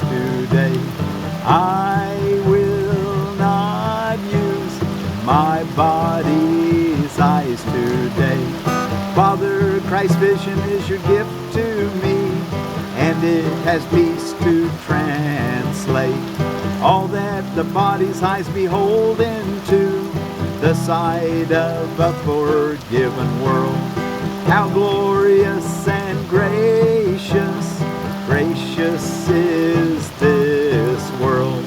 today. I will not use my body's eyes today. Father, Christ's vision is your gift to me, and it has peace to translate all that the body's eyes behold into the sight of a forgiven world. How glorious and gracious, gracious is this world.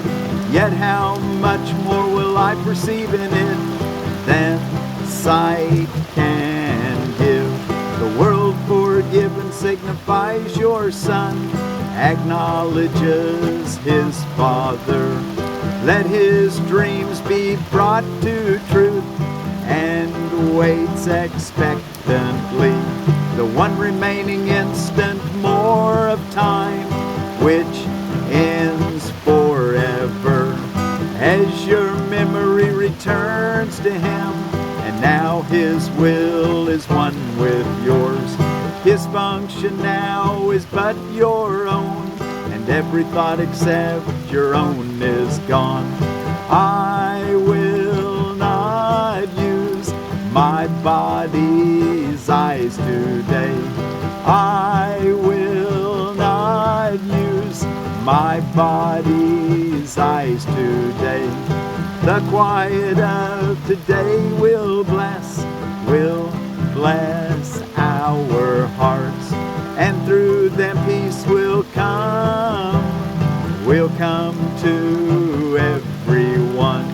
Yet how much more will I perceive in it than sight can give. The world forgiven signifies your Son, acknowledges his Father. Let his dreams be brought to truth and waits expectantly the one remaining instant more of time, which ends forever, as your memory returns to him, and now his will is one with yours. His function now is but your own, and every thought except your own is gone. I will not use my body's eyes today. I will not use my body's eyes today. The quiet of today will bless our hearts, and through them peace will come to everyone.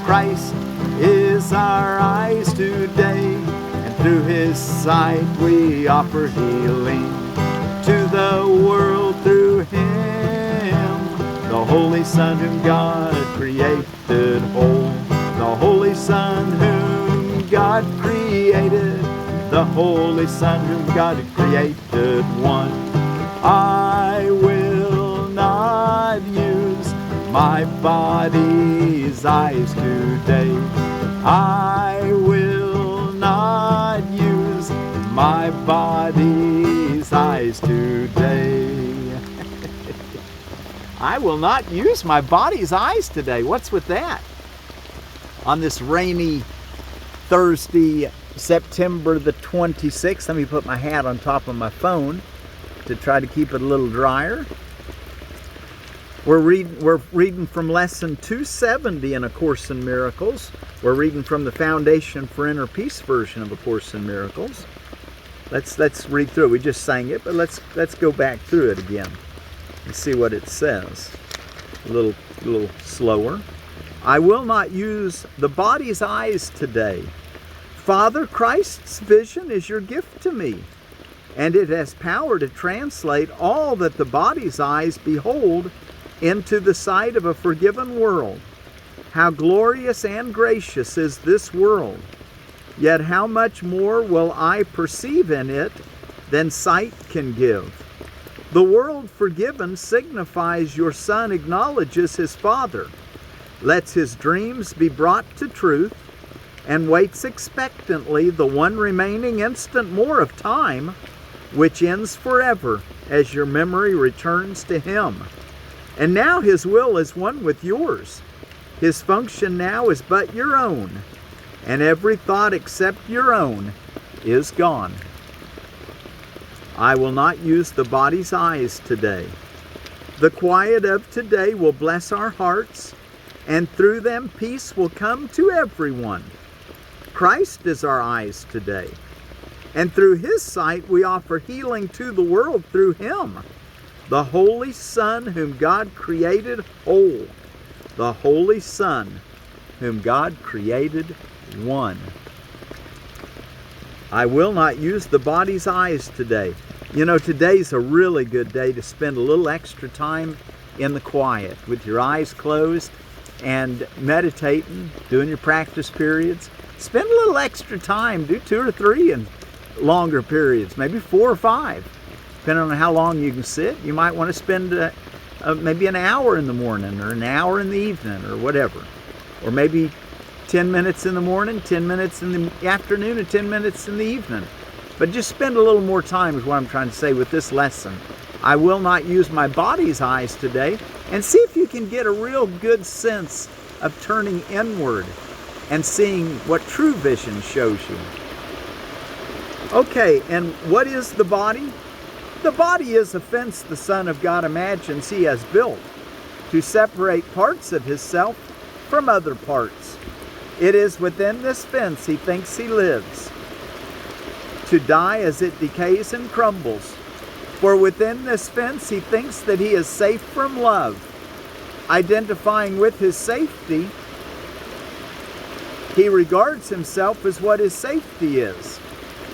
Christ is our eyes today, and through his sight we offer healing to the world through him, the Holy Son whom God created whole, the Holy Son whom God created, the Holy Son whom God had created one. I will not use my body's eyes today. I will not use my body's eyes today. I will not use my body's eyes today. What's with that? On this rainy Thursday, September the 26th, let me put my hat on top of my phone to try to keep it a little drier. We're reading from lesson 270 in A Course in Miracles. We're reading from the Foundation for Inner Peace version of A Course in Miracles. Let's read through it. We just sang it, but let's go back through it again and see what it says. A little slower. I will not use the body's eyes today. Father, Christ's vision is your gift to me, and it has power to translate all that the body's eyes behold into the sight of a forgiven world. How glorious and gracious is this world, yet how much more will I perceive in it than sight can give. The world forgiven signifies your Son acknowledges his Father, lets his dreams be brought to truth, and waits expectantly the one remaining instant more of time, which ends forever as your memory returns to him. And now his will is one with yours. His function now is but your own, and every thought except your own is gone. I will not use the body's eyes today. The quiet of today will bless our hearts, and through them peace will come to everyone. Christ is our eyes today, and through his sight we offer healing to the world through him, the Holy Son whom God created whole, the Holy Son whom God created one. I will not use the body's eyes today. You know, today's a really good day to spend a little extra time in the quiet with your eyes closed and meditating, doing your practice periods. Spend a little extra time, do 2 or 3 and longer periods, maybe 4 or 5, depending on how long you can sit. You might want to spend maybe an hour in the morning or an hour in the evening or whatever, or maybe 10 minutes in the morning, 10 minutes in the afternoon, and 10 minutes in the evening. But just spend a little more time is what I'm trying to say with this lesson I will not use my body's eyes today. And see if you can get a real good sense of turning inward and seeing what true vision shows you. Okay, and what is the body? The body is a fence the Son of God imagines he has built to separate parts of himself from other parts. It is within this fence he thinks he lives, to die as it decays and crumbles. For within this fence he thinks that he is safe from love. Identifying with his safety, he regards himself as what his safety is.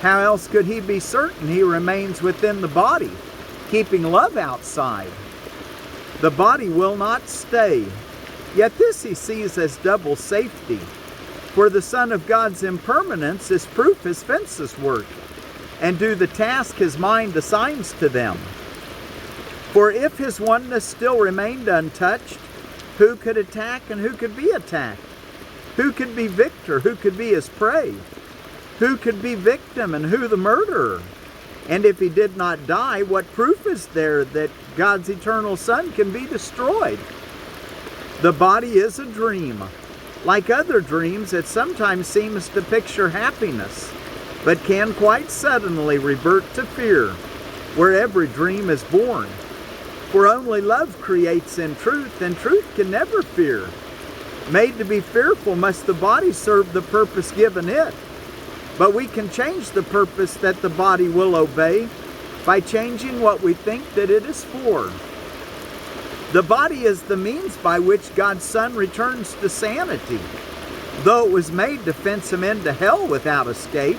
How else could he be certain he remains within the body, keeping love outside? The body will not stay. Yet this he sees as double safety. For the Son of God's impermanence is proof his fences work, and do the task his mind assigns to them. For if his oneness still remained untouched, who could attack and who could be attacked? Who could be victor? Who could be his prey? Who could be victim and who the murderer? And if he did not die, what proof is there that God's eternal Son can be destroyed? The body is a dream. Like other dreams, it sometimes seems to picture happiness, but can quite suddenly revert to fear, where every dream is born. For only love creates in truth, and truth can never fear. Made to be fearful must the body serve the purpose given it. But we can change the purpose that the body will obey by changing what we think that it is for. The body is the means by which God's Son returns to sanity. Though it was made to fence him into hell without escape,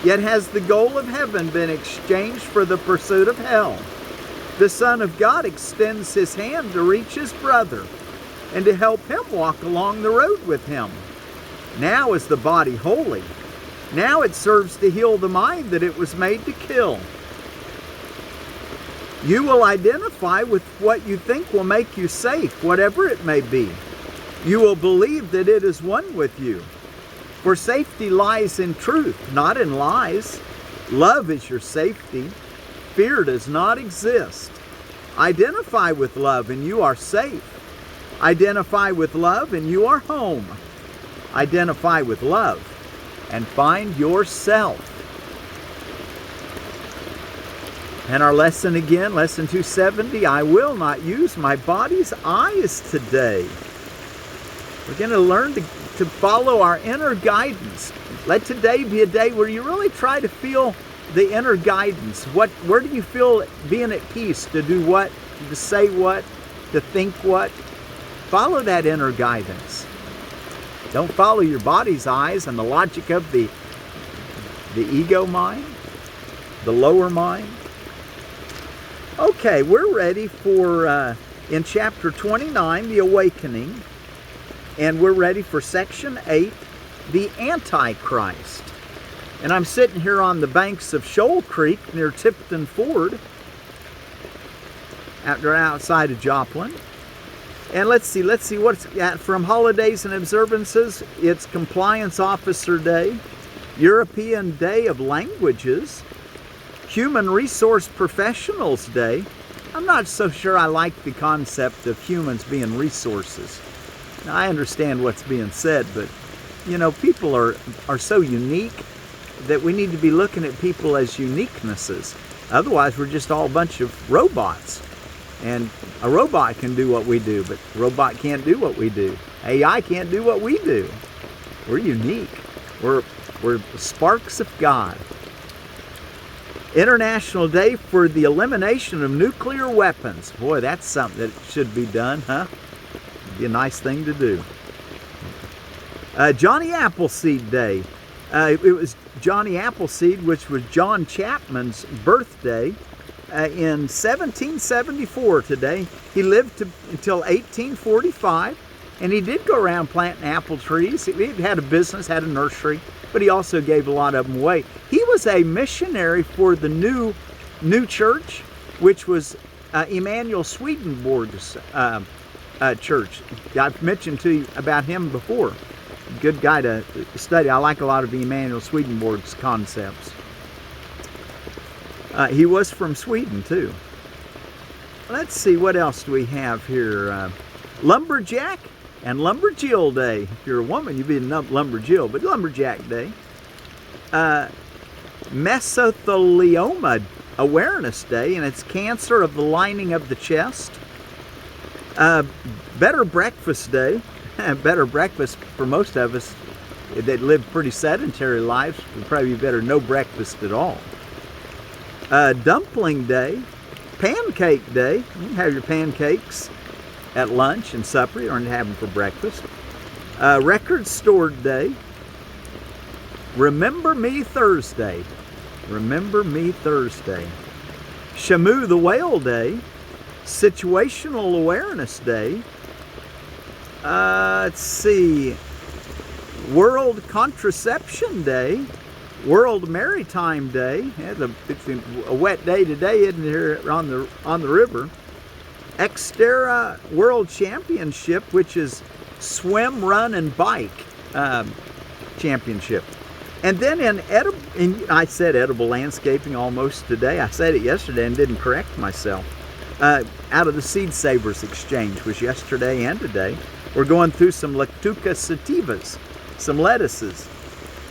yet has the goal of heaven been exchanged for the pursuit of hell. The Son of God extends his hand to reach his brother and to help him walk along the road with him. Now is the body holy. Now it serves to heal the mind that it was made to kill. You will identify with what you think will make you safe, whatever it may be. You will believe that it is one with you. For safety lies in truth, not in lies. Love is your safety. Fear does not exist. Identify with love and you are safe. Identify with love and you are home. Identify with love and find yourself. And our lesson again, lesson 270, I will not use my body's eyes today. We're going to learn to follow our inner guidance. Let today be a day where you really try to feel the inner guidance. Where do you feel being at peace to do what, to say what, to think what? Follow that inner guidance. Don't follow your body's eyes and the logic of the ego mind, the lower mind. Okay, we're ready for, in chapter 29, the awakening, and we're ready for section 8, the Antichrist. And I'm sitting here on the banks of Shoal Creek near Tipton Ford, outside of Joplin. And let's see what's from Holidays and Observances. It's Compliance Officer Day, European Day of Languages, Human Resource Professionals Day. I'm not so sure I like the concept of humans being resources. Now, I understand what's being said, but you know, people are so unique that we need to be looking at people as uniquenesses. Otherwise, we're just all a bunch of robots. And a robot can do what we do, but a robot can't do what we do. AI can't do what we do. We're unique. We're sparks of God. International Day for the Elimination of Nuclear Weapons. Boy, that's something that should be done, huh? It'd be a nice thing to do. Johnny Appleseed Day. It was Johnny Appleseed, which was John Chapman's birthday in 1774 today. He lived until 1845, and he did go around planting apple trees. He had a business, had a nursery, but he also gave a lot of them away. He was a missionary for the new church, which was Emanuel Swedenborg's church. I've mentioned to you about him before. Good guy to study. I like a lot of Emanuel Swedenborg's concepts. He was from Sweden too. let's see, what else do we have here? Lumberjack and Lumberjill Day. If you're a woman, you'd be a Lumberjill, but Lumberjack Day. Mesothelioma Awareness Day, and it's cancer of the lining of the chest. Better Breakfast Day. Better breakfast for most of us that live pretty sedentary lives would probably be better no breakfast at all. Dumpling Day. Pancake Day. You can have your pancakes at lunch and supper. You don't have them for breakfast. Record Store Day. Remember Me Thursday. Remember Me Thursday. Shamu the Whale Day. Situational Awareness Day. Let's see. World Contraception Day. World Maritime Day. Yeah, it's a wet day today, isn't it, here on the river. Xterra World Championship, which is swim, run, and bike championship. And then I said edible landscaping almost today. I said it yesterday and didn't correct myself. Out of the Seed Savers Exchange was yesterday and today. We're going through some Lactuca sativas, some lettuces.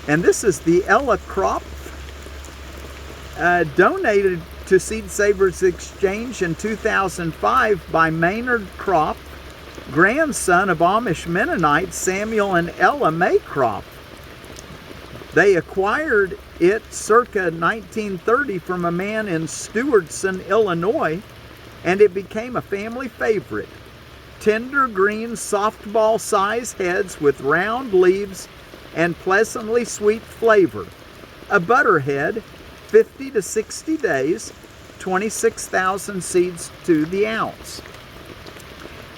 And this is the Ella Kropf, donated to Seed Savers Exchange in 2005 by Maynard Kropf, grandson of Amish Mennonites Samuel and Ella May Kropf. They acquired it circa 1930 from a man in Stewardson, Illinois, and it became a family favorite. Tender green softball size heads with round leaves and pleasantly sweet flavor. A Butterhead, 50 to 60 days, 26,000 seeds to the ounce.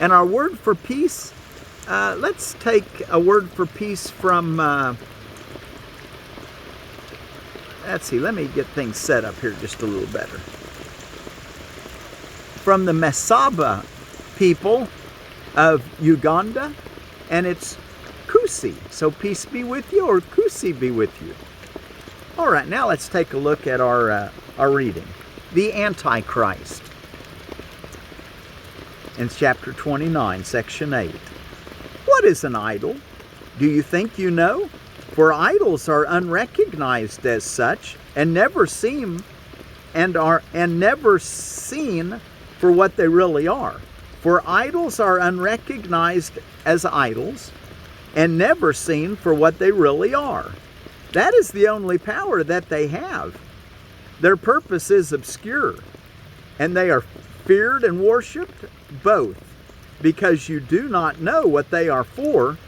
And our word for peace, let's take a word for peace from, let's see, let me get things set up here just a little better. From the Masaba people of Uganda, and it's Koosi. So peace be with you, or Koosi be with you. All right, now let's take a look at our reading. The Antichrist. In chapter 29, section 8. What is an idol? Do you think you know? For idols are unrecognized as such, and never seen for what they really are. For idols are unrecognized as idols, and never seen for what they really are. That is the only power that they have. Their purpose is obscure, and they are feared and worshipped both, because you do not know what they are for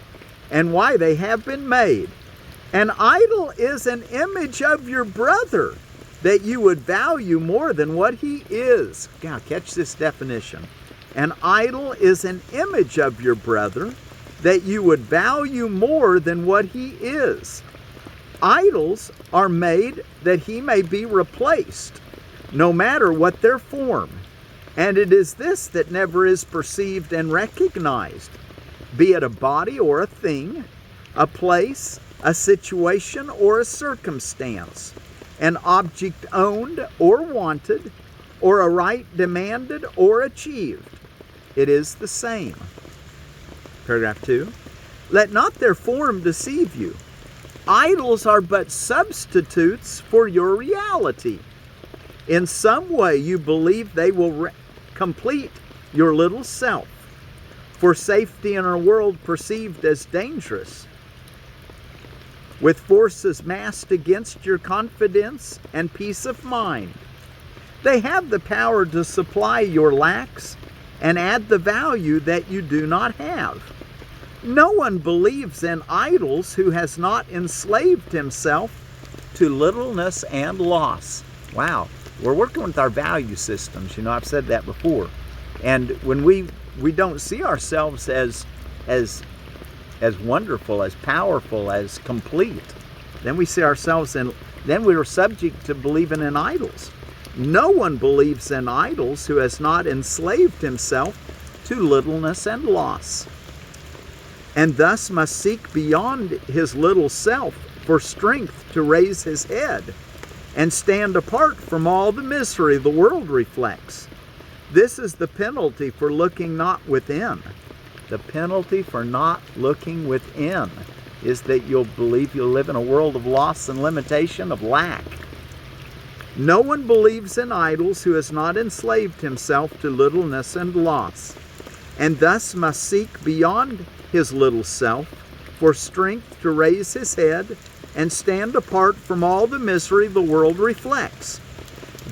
and why they have been made. An idol is an image of your brother that you would value more than what he is. Now, catch this definition. An idol is an image of your brother that you would value more than what he is. Idols are made that he may be replaced, no matter what their form. And it is this that never is perceived and recognized, be it a body or a thing, a place, a situation or a circumstance, an object owned or wanted, or a right demanded or achieved. It is the same. Paragraph 2. Let not their form deceive you. Idols are but substitutes for your reality. In some way you believe they will complete your little self, for safety in a world perceived as dangerous, with forces massed against your confidence and peace of mind. They have the power to supply your lacks and add the value that you do not have. No one believes in idols who has not enslaved himself to littleness and loss. Wow, we're working with our value systems. You know, I've said that before. And when we don't see ourselves as wonderful, as powerful, as complete, then we see ourselves then we are subject to believing in idols. No one believes in idols who has not enslaved himself to littleness and loss, and thus must seek beyond his little self for strength to raise his head and stand apart from all the misery the world reflects. This is the penalty for looking not within. The penalty for not looking within is that you'll believe you'll live in a world of loss and limitation, of lack. No one believes in idols who has not enslaved himself to littleness and loss, and thus must seek beyond his little self for strength to raise his head and stand apart from all the misery the world reflects.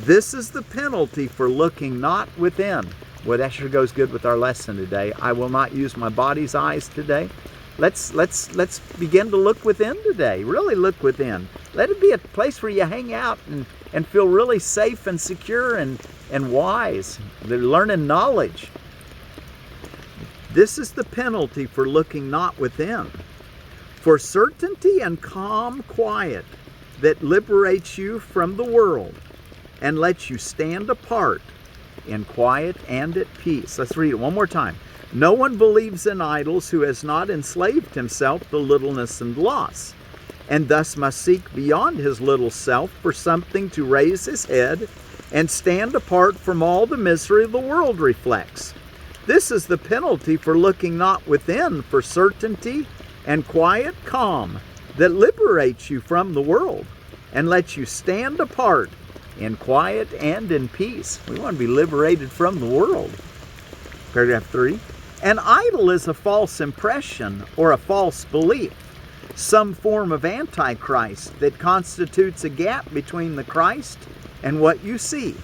This is the penalty for looking not within. Well, that sure goes good with our lesson today. I will not use my body's eyes today. Let's begin to look within today. Really look within. Let it be a place where you hang out and feel really safe and secure and wise. They're learning knowledge. This is the penalty for looking not within. For certainty and calm quiet that liberates you from the world and lets you stand apart in quiet and at peace. Let's read it one more time. No one believes in idols who has not enslaved himself to littleness and loss, and thus must seek beyond his little self for something to raise his head and stand apart from all the misery the world reflects. This is the penalty for looking not within, for certainty and quiet calm that liberates you from the world and lets you stand apart in quiet and in peace. We want to be liberated from the world. Paragraph 3. An idol is a false impression or a false belief, some form of antichrist that constitutes a gap between the Christ and what you see.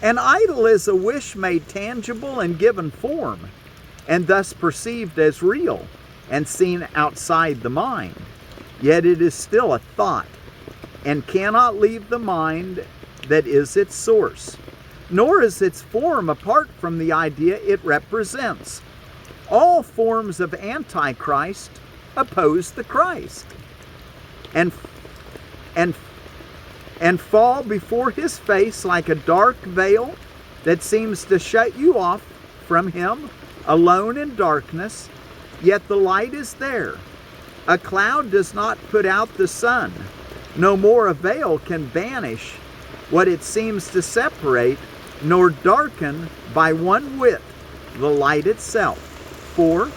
An idol is a wish made tangible and given form, and thus perceived as real and seen outside the mind. Yet it is still a thought, and cannot leave the mind that is its source, nor is its form apart from the idea it represents. All forms of Antichrist oppose the Christ and fall before his face like a dark veil that seems to shut you off from him, alone in darkness, yet the light is there. A cloud does not put out the sun, no more a veil can banish what it seems to separate, nor darken by one whit the light itself. 4.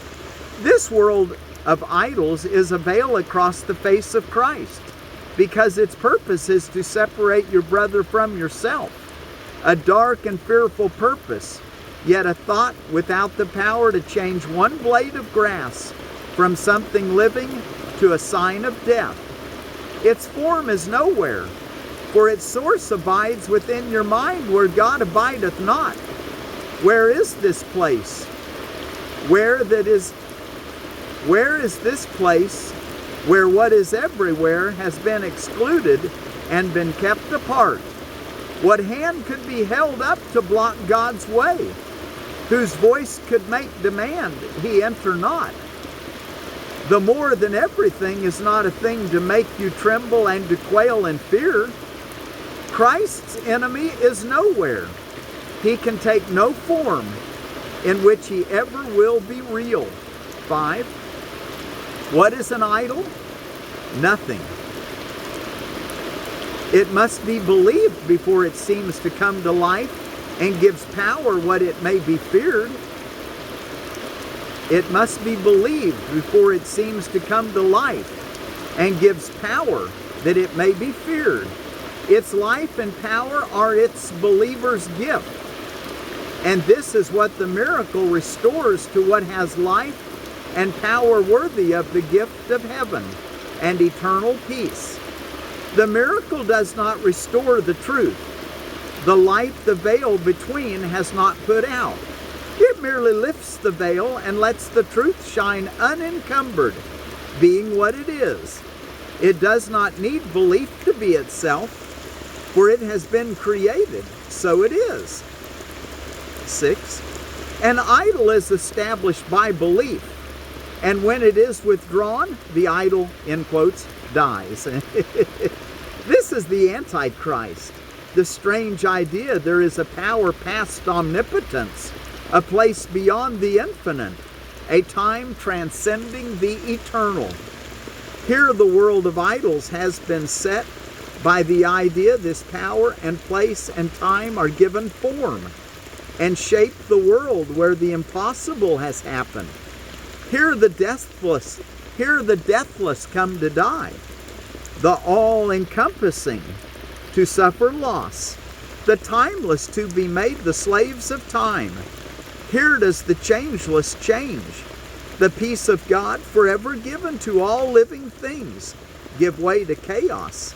This world of idols is a veil across the face of Christ, because its purpose is to separate your brother from yourself. A dark and fearful purpose, yet a thought without the power to change one blade of grass from something living to a sign of death. Its form is nowhere, for its source abides within your mind where God abideth not. Where is this place? Where is this place where what is everywhere has been excluded and been kept apart? What hand could be held up to block God's way? Whose voice could make demand he enter not? The more than everything is not a thing to make you tremble and to quail in fear. Christ's enemy is nowhere. He can take no form in which he ever will be real. 5. What is an idol? Nothing. It must be believed before it seems to come to life and gives power what it may be feared. It must be believed before it seems to come to life and gives power that it may be feared. Its life and power are its believer's gift. And this is what the miracle restores to what has life and power worthy of the gift of heaven and eternal peace. The miracle does not restore the truth. The light the veil between has not put out. It merely lifts the veil and lets the truth shine unencumbered, being what it is. It does not need belief to be itself, for it has been created, so it is. 6. An idol is established by belief, and when it is withdrawn, the idol, in quotes, dies. This is the Antichrist, the strange idea there is a power past omnipotence, a place beyond the infinite, a time transcending the eternal. Here the world of idols has been set by the idea this power and place and time are given form. and shape the world where the impossible has happened. Here the deathless come to die, the all-encompassing to suffer loss, the timeless to be made the slaves of time. Here does the changeless change, the peace of God forever given to all living things give way to chaos,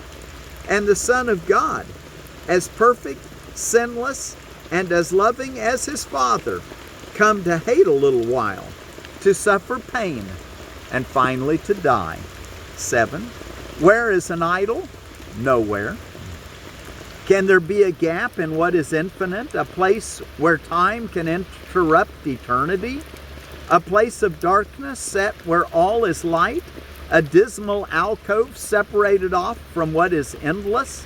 and the Son of God, as perfect, sinless, and as loving as his Father, come to hate a little while, to suffer pain, and finally to die. 7. Where is an idol? Nowhere. Can there be a gap in what is infinite, a place where time can interrupt eternity? A place of darkness set where all is light? A dismal alcove separated off from what is endless,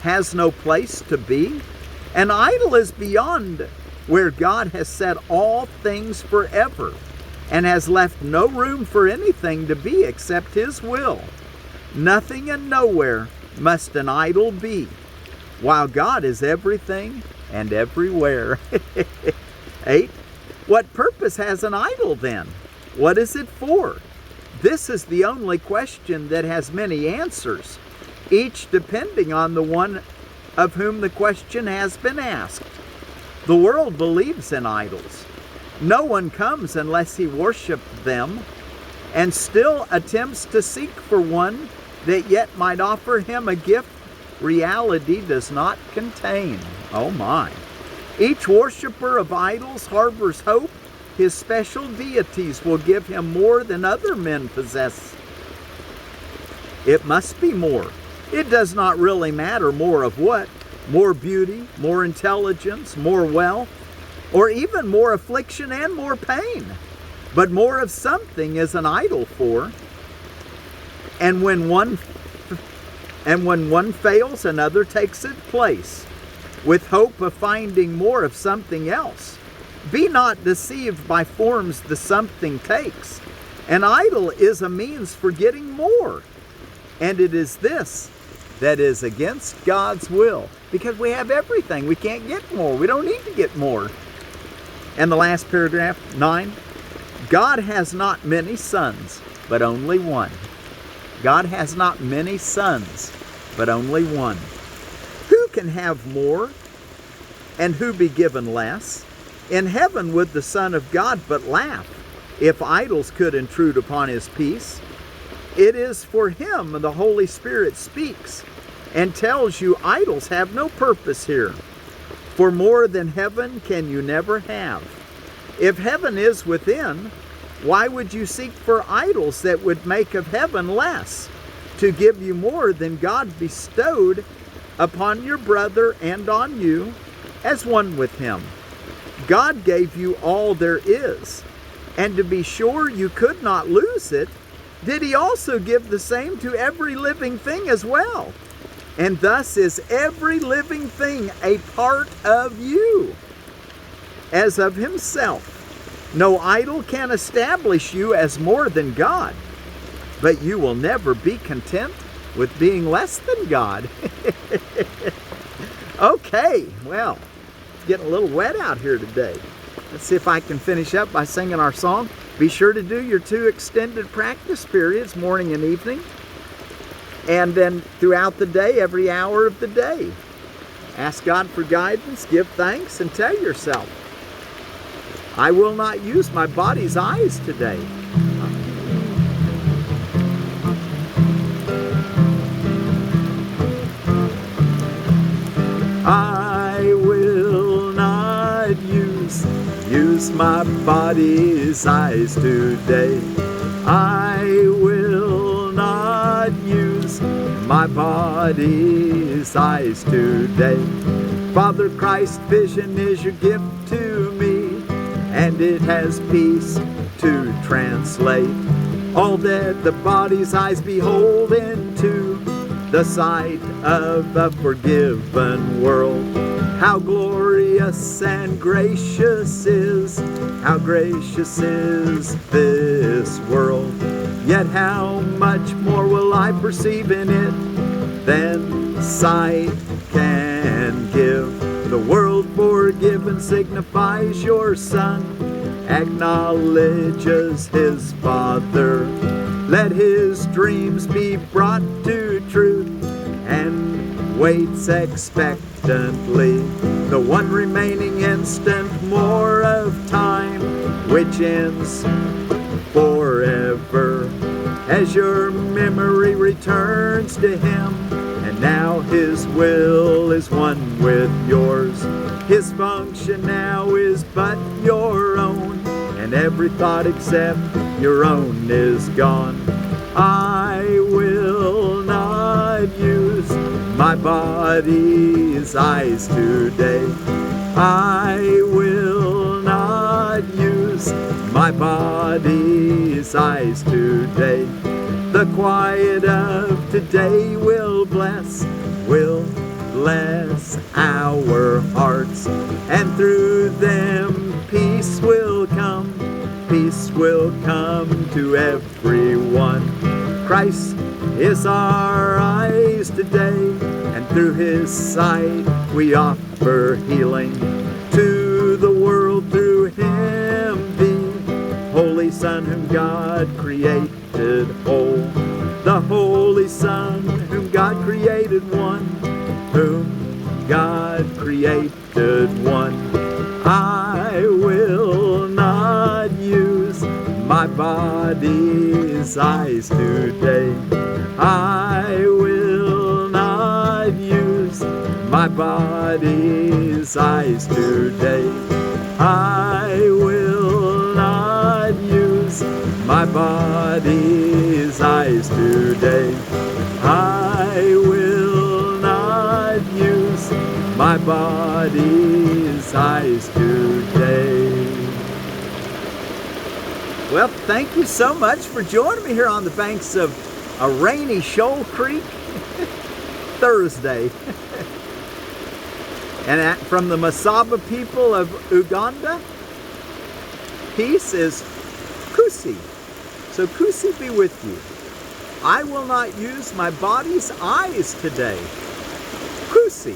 has no place to be? An idol is beyond where God has set all things forever and has left no room for anything to be except his will. Nothing and nowhere must an idol be, while God is everything and everywhere. 8. What purpose has an idol then? What is it for? This is the only question that has many answers, each depending on the one of whom the question has been asked. The world believes in idols. No one comes unless he worships them, and still attempts to seek for one that yet might offer him a gift reality does not contain. Oh my. Each worshiper of idols harbors hope his special deities will give him more than other men possess. It must be more. It does not really matter more of what. More beauty, more intelligence, more wealth, or even more affliction and more pain. But more of something is an idol for. And when one fails, another takes its place, with hope of finding more of something else. Be not deceived by forms the something takes. An idol is a means for getting more. And it is this that is against God's will. Because we have everything. We can't get more. We don't need to get more. And the last paragraph, 9. God has not many sons, but only one. God has not many sons, but only one. Who can have more, and who be given less? In heaven would the Son of God but laugh, if idols could intrude upon his peace. It is for him the Holy Spirit speaks, and tells you idols have no purpose here. For more than heaven can you never have. If heaven is within, why would you seek for idols that would make of heaven less, to give you more than God bestowed upon your brother and on you, as one with him? God gave you all there is, and to be sure you could not lose it, did he also give the same to every living thing as well? And thus is every living thing a part of you, as of himself. No idol can establish you as more than God, but you will never be content with being less than God. Okay, well, it's getting a little wet out here today. Let's see if I can finish up by singing our song. Be sure to do your 2 extended practice periods, morning and evening. And then throughout the day, every hour of the day. Ask God for guidance, give thanks, and tell yourself, I will not use my body's eyes today. I will not use my body's eyes today. I will not use my body's eyes today. Father Christ, vision is your gift to me, and it has peace to translate all that the body's eyes behold into the sight of the forgiven world. How glorious and gracious is, how gracious is this world. Yet how much more will I perceive in it than sight can give. The world for forgiven signifies your son acknowledges his father. Let his dreams be brought to truth and waits expectantly the one remaining instant more of time, which ends forever as your memory returns to him. And now his will is one with yours. His function now is but your own, and every thought except your own is gone. I will not use my body's eyes today. I will not use my body's eyes today. The quiet of today will bless our hearts, and through them peace will come to everyone. Christ is our eyes today, and through his sight we offer healing to the world through him, the Holy Son whom God created whole, the Holy Son whom God created one, whom God created one. I will not use my body's eyes today. I will not use my body's eyes today. I will not use my body's eyes today. I will not use my body's eyes today. Well, thank you so much for joining me here on the banks of a rainy Shoal Creek Thursday. And from the Masaba people of Uganda, peace is Koosi. So Koosi be with you. I will not use my body's eyes today. Koosi.